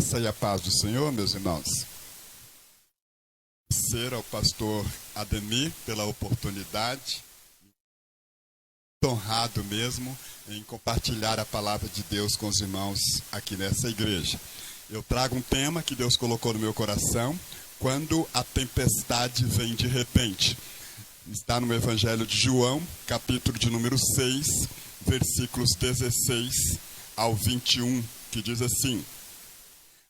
Graça e a paz do Senhor, meus irmãos. Agradecer ao pastor Ademir pela oportunidade, honrado mesmo em compartilhar a palavra de Deus com os irmãos aqui nessa igreja. Eu trago um tema que Deus colocou no meu coração: quando a tempestade vem de repente. Está no Evangelho de João, capítulo de número 6, versículos 16 ao 21, que diz assim: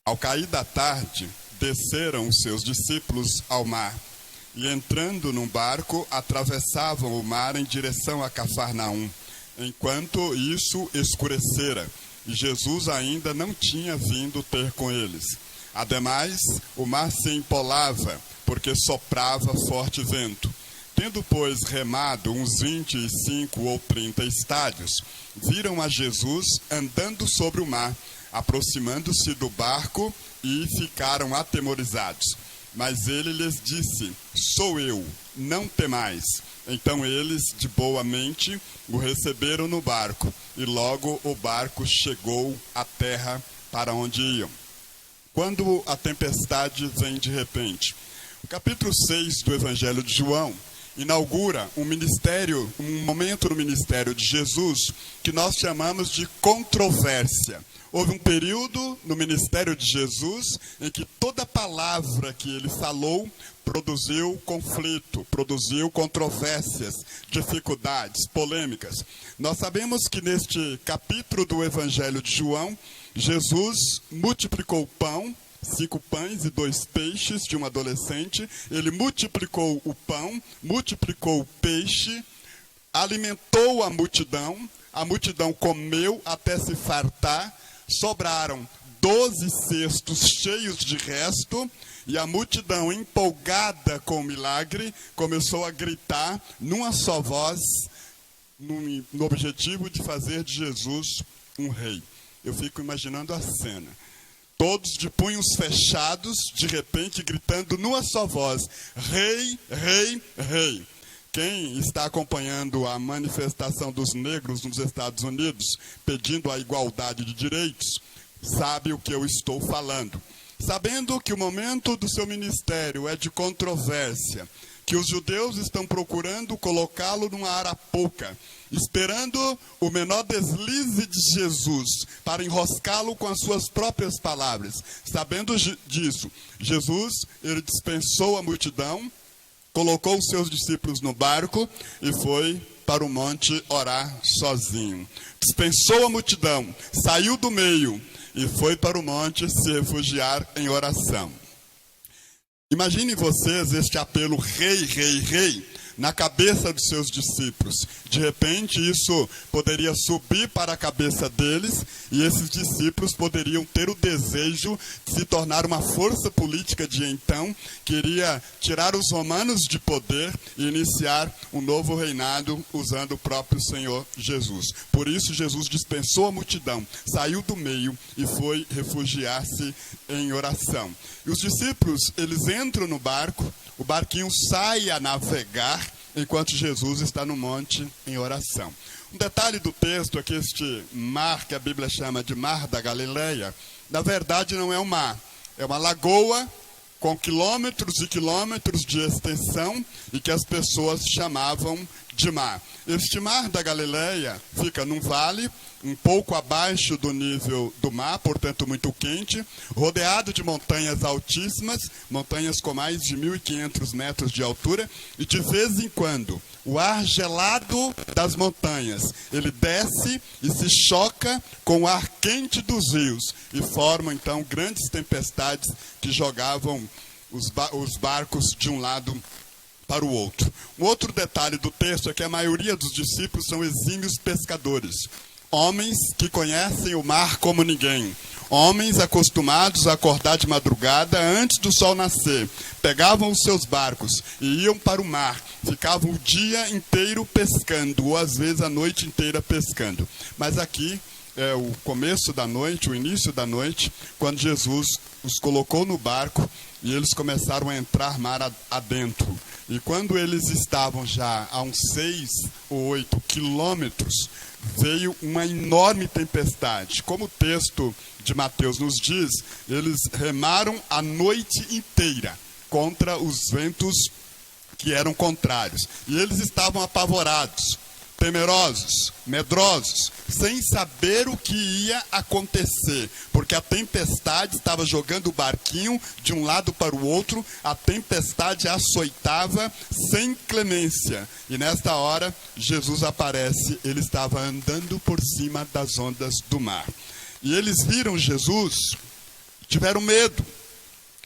Ao cair da tarde, desceram os seus discípulos ao mar, e entrando num barco, atravessavam o mar em direção a Cafarnaum, enquanto isso escurecera, e Jesus ainda não tinha vindo ter com eles. Ademais, o mar se empolava, porque soprava forte vento. Tendo, pois, remado uns 25 ou 30 estádios, viram a Jesus andando sobre o mar, aproximando-se do barco, e ficaram atemorizados. Mas ele lhes disse: Sou eu, não temais. Então eles, de boa mente, o receberam no barco, e logo o barco chegou à terra para onde iam. Quando a tempestade vem de repente. O capítulo 6 do Evangelho de João inaugura um momento no ministério de Jesus que nós chamamos de controvérsia. Houve um período no ministério de Jesus em que toda palavra que ele falou produziu conflito, produziu controvérsias, dificuldades, polêmicas. Nós sabemos que neste capítulo do Evangelho de João, Jesus multiplicou o pão, 5 pães e 2 peixes de um adolescente. Ele multiplicou o pão, multiplicou o peixe, alimentou a multidão comeu até se fartar, sobraram 12 cestos cheios de resto, e a multidão, empolgada com o milagre, começou a gritar numa só voz, no objetivo de fazer de Jesus um rei. Eu fico imaginando a cena. Todos de punhos fechados, de repente gritando numa só voz: Rei, Rei, Rei. Quem está acompanhando a manifestação dos negros nos Estados Unidos, pedindo a igualdade de direitos, sabe o que eu estou falando. Sabendo que o momento do seu ministério é de controvérsia, que os judeus estão procurando colocá-lo numa arapuca, esperando o menor deslize de Jesus para enroscá-lo com as suas próprias palavras. Sabendo disso, Jesus, ele dispensou a multidão, colocou os seus discípulos no barco e foi para o monte orar sozinho. Dispensou a multidão, saiu do meio e foi para o monte se refugiar em oração. Imaginem vocês este apelo rei, rei, rei na cabeça dos seus discípulos. De repente isso poderia subir para a cabeça deles, e esses discípulos poderiam ter o desejo de se tornar uma força política de então, que iria tirar os romanos de poder e iniciar um novo reinado usando o próprio Senhor Jesus. Por isso Jesus dispensou a multidão, saiu do meio e foi refugiar-se em oração. E os discípulos, eles entram no barco, o barquinho sai a navegar, enquanto Jesus está no monte em oração. Um detalhe do texto é que este mar, que a Bíblia chama de Mar da Galileia, na verdade não é um mar, é uma lagoa com quilômetros e quilômetros de extensão, e que as pessoas chamavam de mar. Este Mar da Galileia fica num vale, um pouco abaixo do nível do mar, portanto muito quente, rodeado de montanhas altíssimas, montanhas com mais de 1.500 metros de altura, e de vez em quando o ar gelado das montanhas, ele desce e se choca com o ar quente dos rios, e formam então grandes tempestades que jogavam os barcos de um lado para o outro. Um outro detalhe do texto é que a maioria dos discípulos são exímios pescadores, homens que conhecem o mar como ninguém, homens acostumados a acordar de madrugada antes do sol nascer, pegavam os seus barcos e iam para o mar, ficavam o dia inteiro pescando, ou às vezes a noite inteira pescando. Mas aqui é o começo da noite, o início da noite, quando Jesus os colocou no barco e eles começaram a entrar mar adentro. E quando eles estavam já a uns 6 ou 8 quilômetros veio uma enorme tempestade. Como o texto de Mateus nos diz, eles remaram a noite inteira contra os ventos que eram contrários. E eles estavam apavorados, temerosos, medrosos, sem saber o que ia acontecer, porque a tempestade estava jogando o barquinho de um lado para o outro, a tempestade açoitava sem clemência. E nesta hora, Jesus aparece, ele estava andando por cima das ondas do mar. E eles viram Jesus, tiveram medo.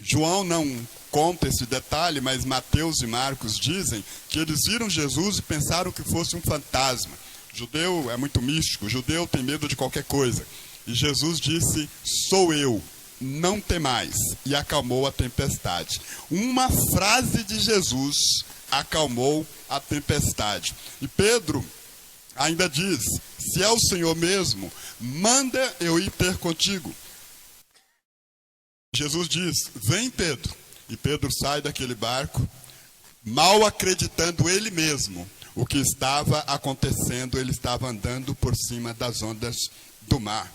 João não conta esse detalhe, mas Mateus e Marcos dizem que eles viram Jesus e pensaram que fosse um fantasma. O judeu é muito místico, o judeu tem medo de qualquer coisa. E Jesus disse, sou eu, não temais, e acalmou a tempestade. Uma frase de Jesus acalmou a tempestade. E Pedro ainda diz, se é o Senhor mesmo, manda eu ir ter contigo. Jesus diz, vem Pedro. E Pedro sai daquele barco, mal acreditando ele mesmo o que estava acontecendo. Ele estava andando por cima das ondas do mar.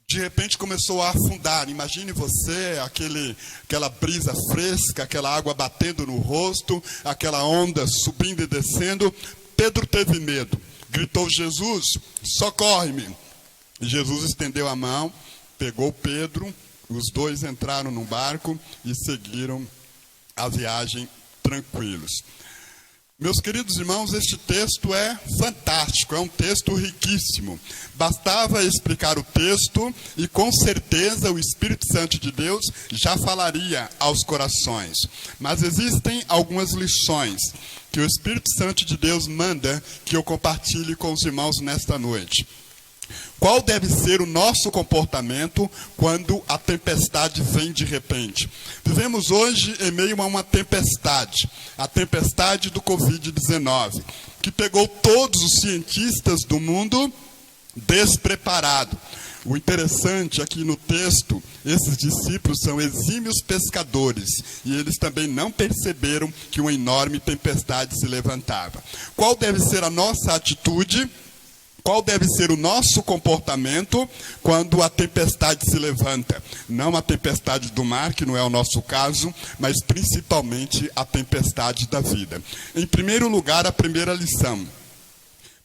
De repente começou a afundar. Imagine você, aquela brisa fresca, aquela água batendo no rosto, aquela onda subindo e descendo. Pedro teve medo, gritou, Jesus, socorre-me. E Jesus estendeu a mão, pegou Pedro. Os dois entraram no barco e seguiram a viagem tranquilos. Meus queridos irmãos, este texto é fantástico, é um texto riquíssimo. Bastava explicar o texto e com certeza o Espírito Santo de Deus já falaria aos corações. Mas existem algumas lições que o Espírito Santo de Deus manda que eu compartilhe com os irmãos nesta noite. Qual deve ser o nosso comportamento quando a tempestade vem de repente? Vivemos hoje em meio a uma tempestade, a tempestade do Covid-19, que pegou todos os cientistas do mundo despreparados. O interessante aqui no texto, esses discípulos são exímios pescadores, e eles também não perceberam que uma enorme tempestade se levantava. Qual deve ser a nossa atitude? Qual deve ser o nosso comportamento quando a tempestade se levanta? Não a tempestade do mar, que não é o nosso caso, mas principalmente a tempestade da vida. Em primeiro lugar, a primeira lição.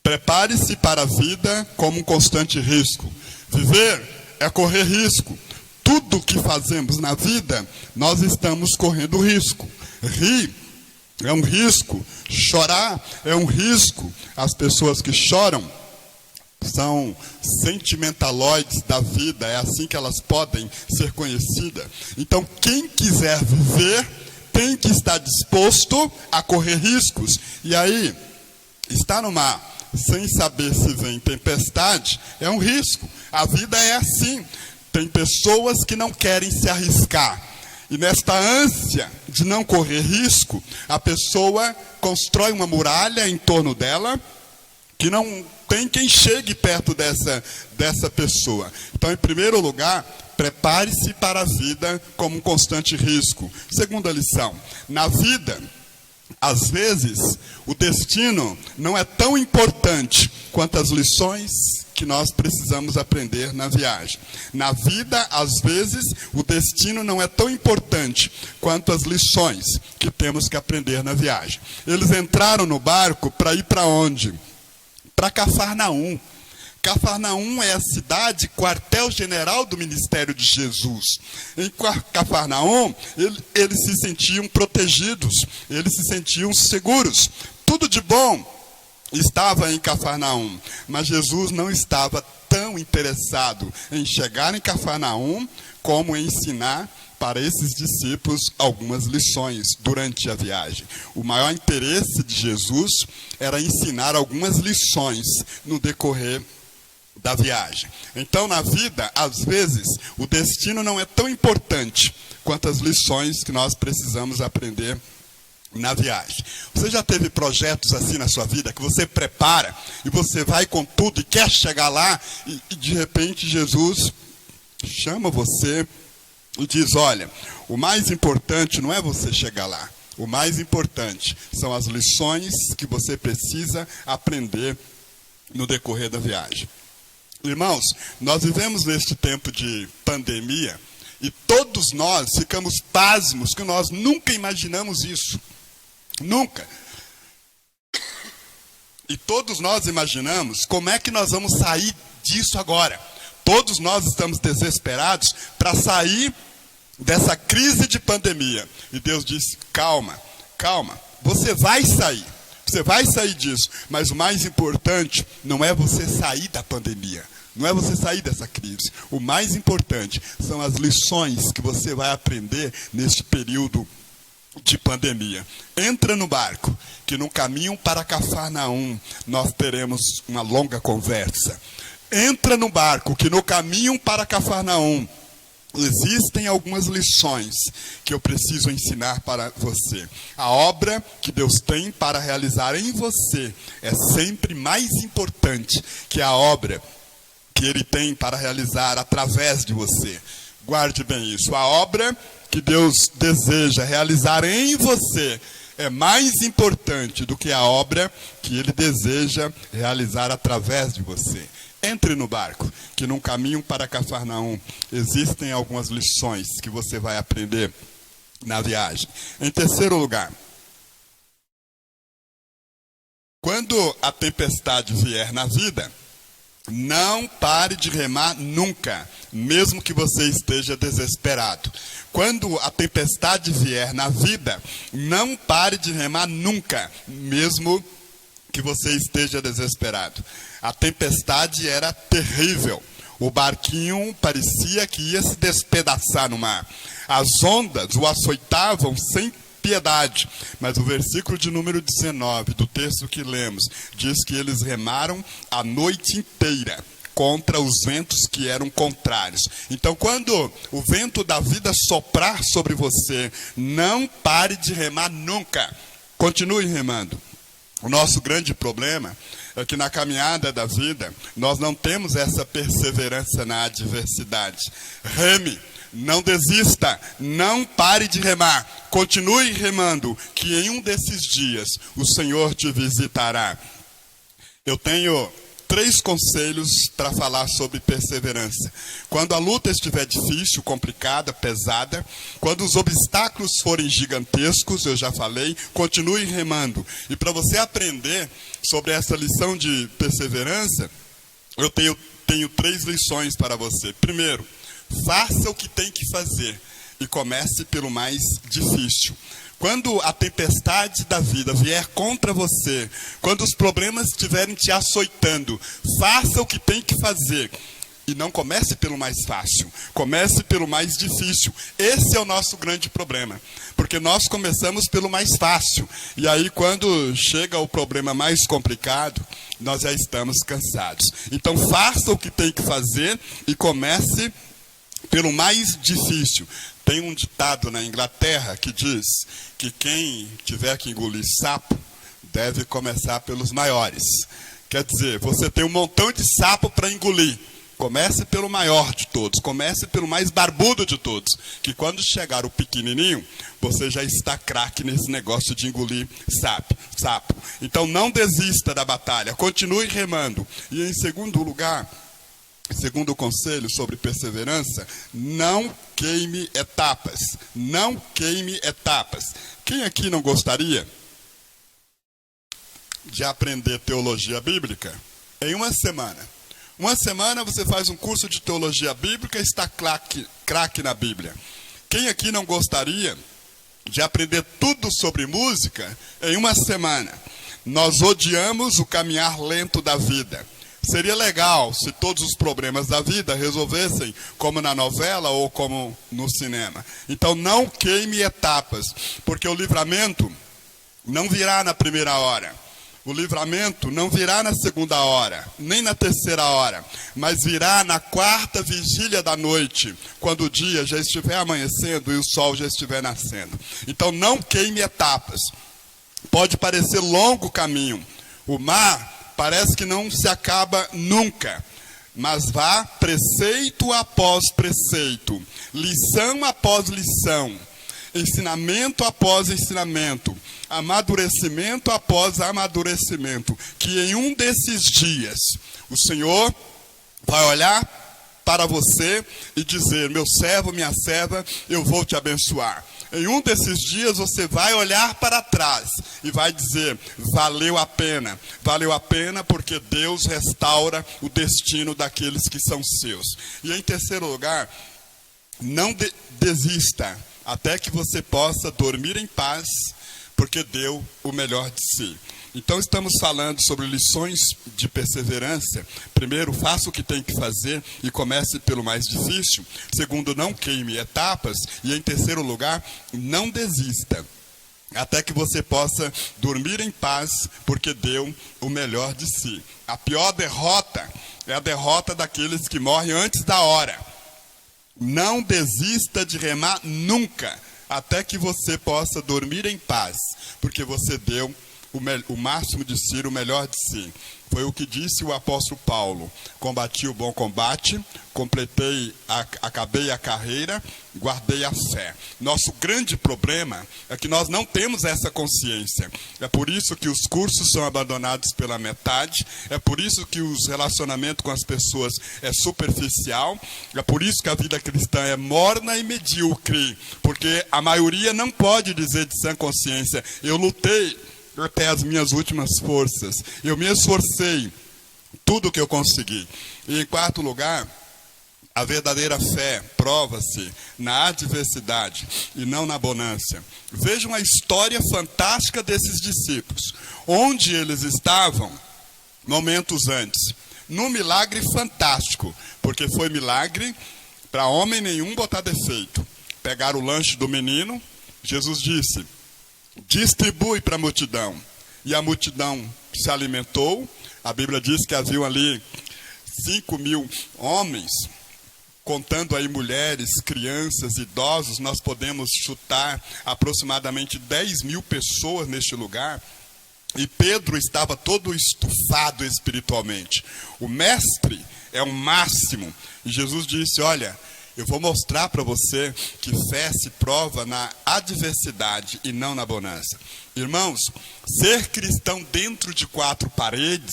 Prepare-se para a vida como um constante risco. Viver é correr risco. Tudo que fazemos na vida, nós estamos correndo risco. Rir é um risco. Chorar é um risco. As pessoas que choram são sentimentaloides da vida, é assim que elas podem ser conhecidas. Então, quem quiser viver tem que estar disposto a correr riscos. E aí, estar no mar sem saber se vem tempestade é um risco. A vida é assim. Tem pessoas que não querem se arriscar. E nesta ânsia de não correr risco, a pessoa constrói uma muralha em torno dela, que não tem quem chegue perto dessa pessoa. Então, em primeiro lugar, prepare-se para a vida como um constante risco. Segunda lição, na vida, às vezes, o destino não é tão importante quanto as lições que nós precisamos aprender na viagem. Na vida, às vezes, o destino não é tão importante quanto as lições que temos que aprender na viagem. Eles entraram no barco para ir para onde? Para Cafarnaum. Cafarnaum é a cidade quartel-general do ministério de Jesus. Em Cafarnaum, eles se sentiam protegidos, eles se sentiam seguros. Tudo de bom estava em Cafarnaum, mas Jesus não estava tão interessado em chegar em Cafarnaum como em ensinar para esses discípulos algumas lições durante a viagem. O maior interesse de Jesus era ensinar algumas lições no decorrer da viagem. Então, na vida, às vezes, o destino não é tão importante quanto as lições que nós precisamos aprender na viagem. Você já teve projetos assim na sua vida, que você prepara e você vai com tudo e quer chegar lá e de repente Jesus chama você e diz, olha, o mais importante não é você chegar lá. O mais importante são as lições que você precisa aprender no decorrer da viagem. Irmãos, nós vivemos neste tempo de pandemia e todos nós ficamos pasmos que nós nunca imaginamos isso. Nunca. E todos nós imaginamos como é que nós vamos sair disso agora. Todos nós estamos desesperados para sair dessa crise de pandemia. E Deus disse, calma, calma, você vai sair. Você vai sair disso. Mas o mais importante não é você sair da pandemia. Não é você sair dessa crise. O mais importante são as lições que você vai aprender neste período de pandemia. Entra no barco, que no caminho para Cafarnaum nós teremos uma longa conversa. Entra no barco, que no caminho para Cafarnaum existem algumas lições que eu preciso ensinar para você. A obra que Deus tem para realizar em você é sempre mais importante que a obra que Ele tem para realizar através de você. Guarde bem isso. A obra que Deus deseja realizar em você é mais importante do que a obra que Ele deseja realizar através de você. Entre no barco, que no caminho para Cafarnaum existem algumas lições que você vai aprender na viagem. Em terceiro lugar, quando a tempestade vier na vida, não pare de remar nunca, mesmo que você esteja desesperado. Quando a tempestade vier na vida, não pare de remar nunca, mesmo que você esteja desesperado. A tempestade era terrível. O barquinho parecia que ia se despedaçar no mar. As ondas o açoitavam sem piedade. Mas o versículo de número 19 do texto que lemos diz que eles remaram a noite inteira contra os ventos que eram contrários. Então, quando o vento da vida soprar sobre você, não pare de remar nunca. Continue remando. O nosso grande problema é que na caminhada da vida, nós não temos essa perseverança na adversidade. Reme, não desista, não pare de remar. Continue remando, que em um desses dias o Senhor te visitará. Eu tenho 3 conselhos para falar sobre perseverança. Quando a luta estiver difícil, complicada, pesada, quando os obstáculos forem gigantescos, eu já falei, continue remando. E para você aprender sobre essa lição de perseverança, eu tenho 3 lições para você. Primeiro, faça o que tem que fazer e comece pelo mais difícil. Quando a tempestade da vida vier contra você, quando os problemas estiverem te açoitando, faça o que tem que fazer. E não comece pelo mais fácil, comece pelo mais difícil. Esse é o nosso grande problema, porque nós começamos pelo mais fácil. E aí quando chega o problema mais complicado, nós já estamos cansados. Então faça o que tem que fazer e comece pelo mais difícil. Tem um ditado na Inglaterra que diz que quem tiver que engolir sapo deve começar pelos maiores. Quer dizer, você tem um montão de sapo para engolir. Comece pelo maior de todos, comece pelo mais barbudo de todos, que quando chegar o pequenininho, você já está craque nesse negócio de engolir sapo. Então não desista da batalha, continue remando. E em segundo lugar, segundo conselho sobre perseverança, não queime etapas. Não queime etapas. Quem aqui não gostaria de aprender teologia bíblica em uma semana? Uma semana você faz um curso de teologia bíblica e está craque na Bíblia. Quem aqui não gostaria de aprender tudo sobre música em uma semana? Nós odiamos o caminhar lento da vida. Seria legal se todos os problemas da vida resolvessem como na novela ou como no cinema. Então não queime etapas, porque o livramento não virá na primeira hora. O livramento não virá na segunda hora, nem na terceira hora, mas virá na 4ª vigília da noite, quando o dia já estiver amanhecendo e o sol já estiver nascendo. Então não queime etapas. Pode parecer longo o caminho. O mar parece que não se acaba nunca, mas vá preceito após preceito, lição após lição. ensinamento após ensinamento, amadurecimento após amadurecimento, que em um desses dias o Senhor vai olhar para você e dizer: meu servo, minha serva, eu vou te abençoar. Em um desses dias você vai olhar para trás e vai dizer: valeu a pena porque Deus restaura o destino daqueles que são seus. E em terceiro lugar, não desista até que você possa dormir em paz, porque deu o melhor de si. Então estamos falando sobre lições de perseverança. Primeiro, faça o que tem que fazer e comece pelo mais difícil. Segundo, não queime etapas. E em terceiro lugar, não desista até que você possa dormir em paz, porque deu o melhor de si. A pior derrota é a derrota daqueles que morrem antes da hora. Não desista de remar nunca, até que você possa dormir em paz, porque você deu o máximo de si, o melhor de si. Foi o que disse o apóstolo Paulo: combati o bom combate, acabei a carreira, guardei a fé. Nosso grande problema é que nós não temos essa consciência. É por isso que os cursos são abandonados pela metade, é por isso que os relacionamentos com as pessoas é superficial, é por isso que a vida cristã é morna e medíocre, porque a maioria não pode dizer de sã consciência: eu lutei até as minhas últimas forças, eu me esforcei, tudo que eu consegui. E em quarto lugar, a verdadeira fé prova-se na adversidade e não na bonança. Vejam a história fantástica desses discípulos, onde eles estavam momentos antes, num milagre fantástico, porque foi milagre para homem nenhum botar defeito. Pegaram o lanche do menino, Jesus disse: distribui para a multidão. E a multidão se alimentou. A Bíblia diz que haviam ali 5.000 homens, contando aí mulheres, crianças, idosos. Nós podemos chutar aproximadamente 10.000 pessoas neste lugar. E Pedro estava todo estufado espiritualmente. O mestre é o máximo. E Jesus disse: olha, eu vou mostrar para você que fé se prova na adversidade e não na bonança. Irmãos, ser cristão dentro de 4 paredes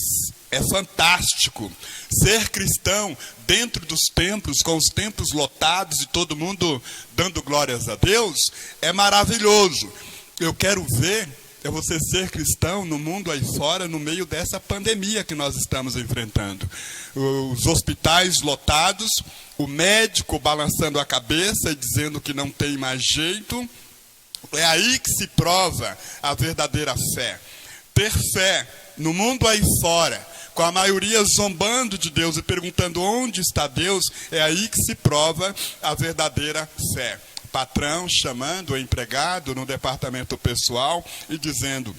é fantástico. Ser cristão dentro dos templos, com os templos lotados e todo mundo dando glórias a Deus, é maravilhoso. Eu quero ver é você ser cristão no mundo aí fora, no meio dessa pandemia que nós estamos enfrentando. Os hospitais lotados, o médico balançando a cabeça e dizendo que não tem mais jeito. É aí que se prova a verdadeira fé. Ter fé no mundo aí fora, com a maioria zombando de Deus e perguntando onde está Deus, é aí que se prova a verdadeira fé. Patrão chamando o empregado no departamento pessoal e dizendo: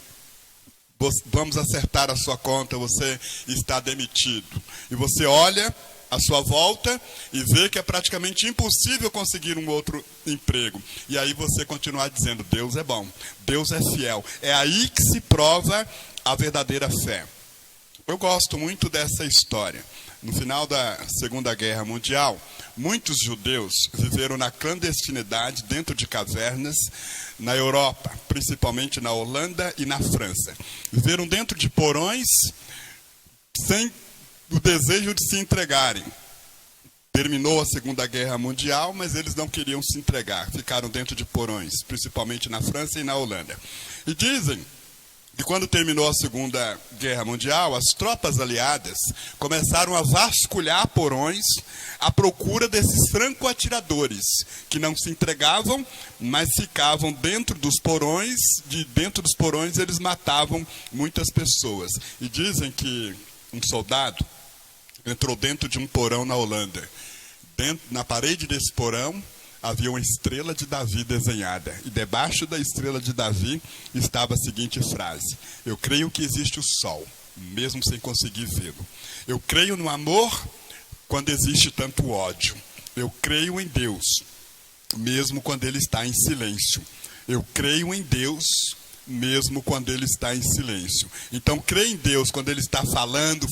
vamos acertar a sua conta, você está demitido. E você olha à sua volta e vê que é praticamente impossível conseguir um outro emprego. E aí você continuar dizendo: Deus é bom, Deus é fiel. É aí que se prova a verdadeira fé. Eu gosto muito dessa história. No final da Segunda Guerra Mundial, muitos judeus viveram na clandestinidade dentro de cavernas na Europa, principalmente na Holanda e na França. Viveram dentro de porões sem o desejo de se entregarem. Terminou a Segunda Guerra Mundial, mas eles não queriam se entregar. Ficaram dentro de porões, principalmente na França e na Holanda. E dizem que quando terminou a Segunda Guerra Mundial, as tropas aliadas começaram a vasculhar porões à procura desses franco-atiradores, que não se entregavam, mas ficavam dentro dos porões. Dentro dos porões eles matavam muitas pessoas. E dizem que um soldado entrou dentro de um porão na Holanda. Na parede desse porão havia uma estrela de Davi desenhada. E debaixo da estrela de Davi estava a seguinte frase: eu creio que existe o sol, mesmo sem conseguir vê-lo. Eu creio no amor quando existe tanto ódio. Eu creio em Deus, mesmo quando ele está em silêncio. Eu creio em Deus, mesmo quando ele está em silêncio. Então, crer em Deus quando ele está falando,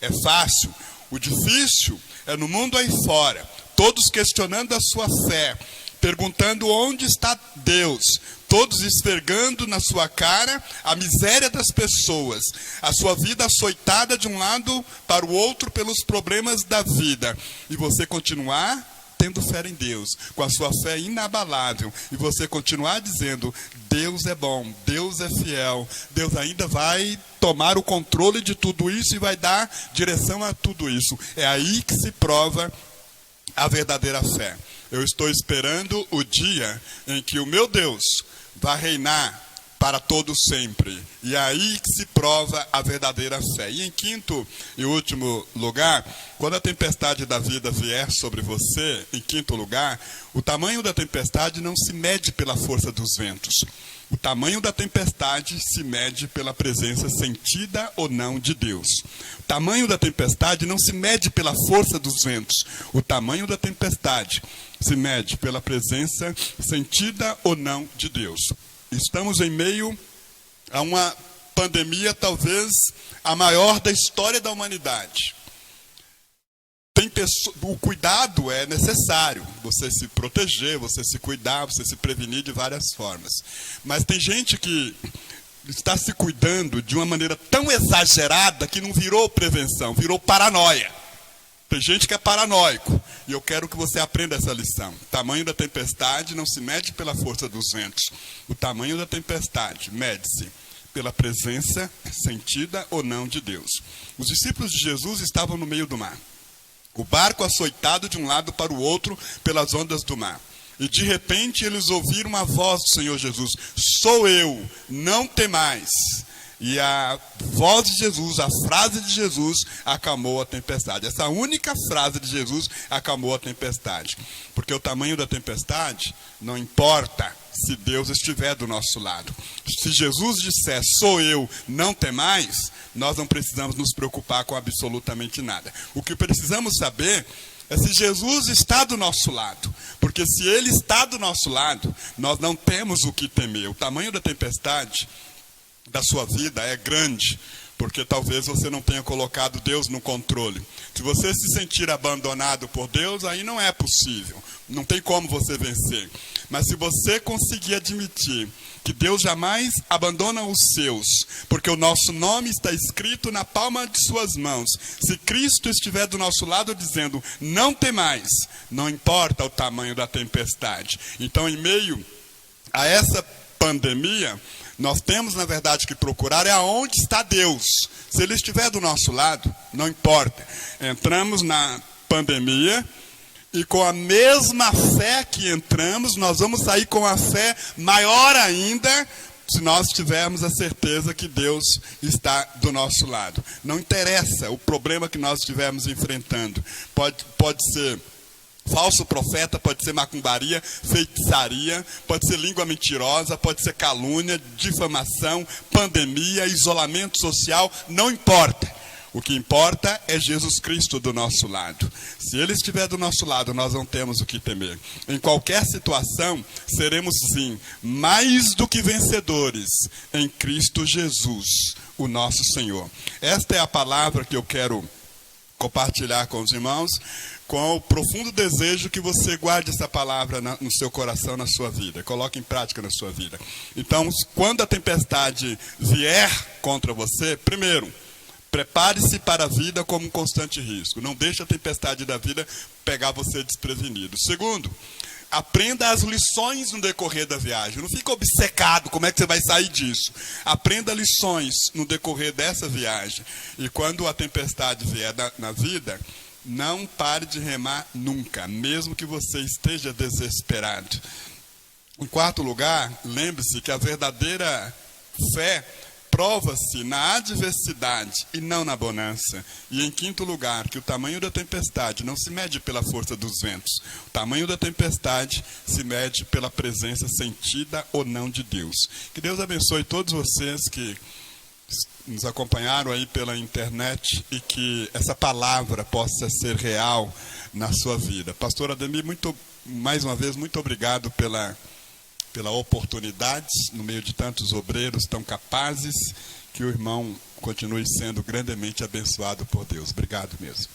é fácil. O difícil é no mundo aí fora, todos questionando a sua fé, perguntando onde está Deus, todos esfregando na sua cara a miséria das pessoas, a sua vida açoitada de um lado para o outro pelos problemas da vida, e você continuar tendo fé em Deus, com a sua fé inabalável, e você continuar dizendo: Deus é bom, Deus é fiel, Deus ainda vai tomar o controle de tudo isso e vai dar direção a tudo isso. É aí que se prova a verdadeira fé. Eu estou esperando o dia em que o meu Deus vai reinar para todo sempre. E é aí que se prova a verdadeira fé. E em quinto e último lugar, quando a tempestade da vida vier sobre você, em quinto lugar, o tamanho da tempestade não se mede pela força dos ventos. O tamanho da tempestade se mede pela presença sentida ou não de Deus. O tamanho da tempestade não se mede pela força dos ventos. O tamanho da tempestade se mede pela presença sentida ou não de Deus. Estamos em meio a uma pandemia, talvez a maior da história da humanidade. O cuidado é necessário, você se proteger, você se cuidar, você se prevenir de várias formas. Mas tem gente que está se cuidando de uma maneira tão exagerada que não virou prevenção, virou paranoia. Tem gente que é paranoico, e eu quero que você aprenda essa lição. O tamanho da tempestade não se mede pela força dos ventos. O tamanho da tempestade mede-se pela presença sentida ou não de Deus. Os discípulos de Jesus estavam no meio do mar. O barco açoitado de um lado para o outro pelas ondas do mar. E de repente eles ouviram a voz do Senhor Jesus: sou eu, não temais. E a voz de Jesus, a frase de Jesus, acalmou a tempestade. Essa única frase de Jesus acalmou a tempestade. Porque o tamanho da tempestade não importa se Deus estiver do nosso lado. Se Jesus disser, sou eu, não temais, nós não precisamos nos preocupar com absolutamente nada. O que precisamos saber é se Jesus está do nosso lado. Porque se Ele está do nosso lado, nós não temos o que temer. O tamanho da tempestade da sua vida é grande, porque talvez você não tenha colocado Deus no controle. Se você se sentir abandonado por Deus, aí não é possível, não tem como você vencer. Mas se você conseguir admitir que Deus jamais abandona os seus, porque o nosso nome está escrito na palma de suas mãos, se Cristo estiver do nosso lado dizendo, não temais, não importa o tamanho da tempestade. Então, em meio a essa pandemia, nós temos, na verdade, que procurar é aonde está Deus. Se Ele estiver do nosso lado, não importa. Entramos na pandemia e com a mesma fé que entramos, nós vamos sair com a fé maior ainda, se nós tivermos a certeza que Deus está do nosso lado. Não interessa o problema que nós estivermos enfrentando. Pode ser falso profeta, pode ser macumbaria, feitiçaria, pode ser língua mentirosa, pode ser calúnia, difamação, pandemia, isolamento social, não importa. O que importa é Jesus Cristo do nosso lado. Se Ele estiver do nosso lado, nós não temos o que temer. Em qualquer situação, seremos sim mais do que vencedores em Cristo Jesus, o nosso Senhor. Esta é a palavra que eu quero compartilhar com os irmãos, com o profundo desejo que você guarde essa palavra no seu coração, na sua vida. Coloque em prática na sua vida. Então, quando a tempestade vier contra você, primeiro, prepare-se para a vida como um constante risco. Não deixe a tempestade da vida pegar você desprevenido. Segundo, aprenda as lições no decorrer da viagem. Não fique obcecado, como é que você vai sair disso? Aprenda lições no decorrer dessa viagem. E quando a tempestade vier na vida, não pare de remar nunca, mesmo que você esteja desesperado. Em quarto lugar, lembre-se que a verdadeira fé prova-se na adversidade e não na bonança. E em quinto lugar, que o tamanho da tempestade não se mede pela força dos ventos. O tamanho da tempestade se mede pela presença sentida ou não de Deus. Que Deus abençoe todos vocês que nos acompanharam aí pela internet e que essa palavra possa ser real na sua vida. Pastor Ademir, mais uma vez, muito obrigado pela oportunidade, no meio de tantos obreiros tão capazes, que o irmão continue sendo grandemente abençoado por Deus. Obrigado mesmo.